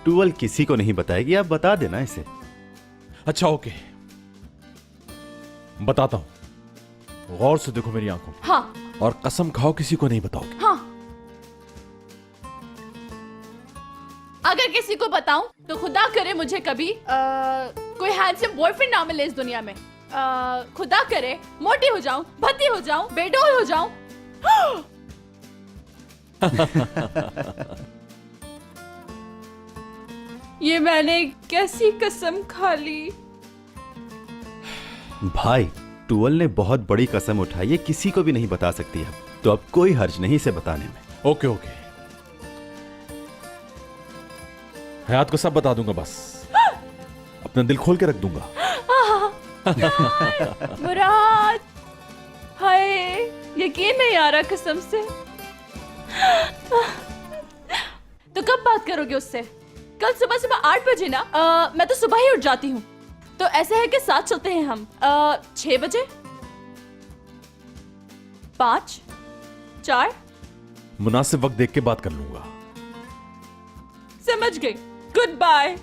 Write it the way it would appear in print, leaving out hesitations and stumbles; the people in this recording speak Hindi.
टूवल किसी को नहीं बताएगी, आप बता देना इसे। अच्छा ओके, बताता हूं। गौर से देखो मेरी आंखों में। हाँ और कसम खाओ किसी को नहीं बताओगे। हाँ। अगर किसी को बताऊं तो खुदा करे मुझे कभी कोई हैंडसम बॉयफ्रेंड ना मिले इस दुनिया में। खुदा करे मोटी हो जाऊं, भद्दी हो जाऊं, बेडोल हो जाऊं। ये मैंने कैसी कसम खा ली। भाई टूवल ने बहुत बड़ी कसम उठाई है, किसी को भी नहीं बता सकती अब, तो अब कोई हर्ज नहीं इसे बताने में। ओके ओके, हयात को सब बता दूंगा, बस अपना दिल खोल के रख दूंगा। मुराद, हाय यकीन नहीं आ रहा कसम से। तो कब बात करोगे उससे? कल सुबह सुबह 8 बजे ना? मैं तो सुबह ही उठ जाती हूँ। तो ऐसे है कि साथ चलते हैं हम 6 बजे, 5, 4। मुनासिब वक्त देख के बात कर लूंगा। समझ गई। Good bye.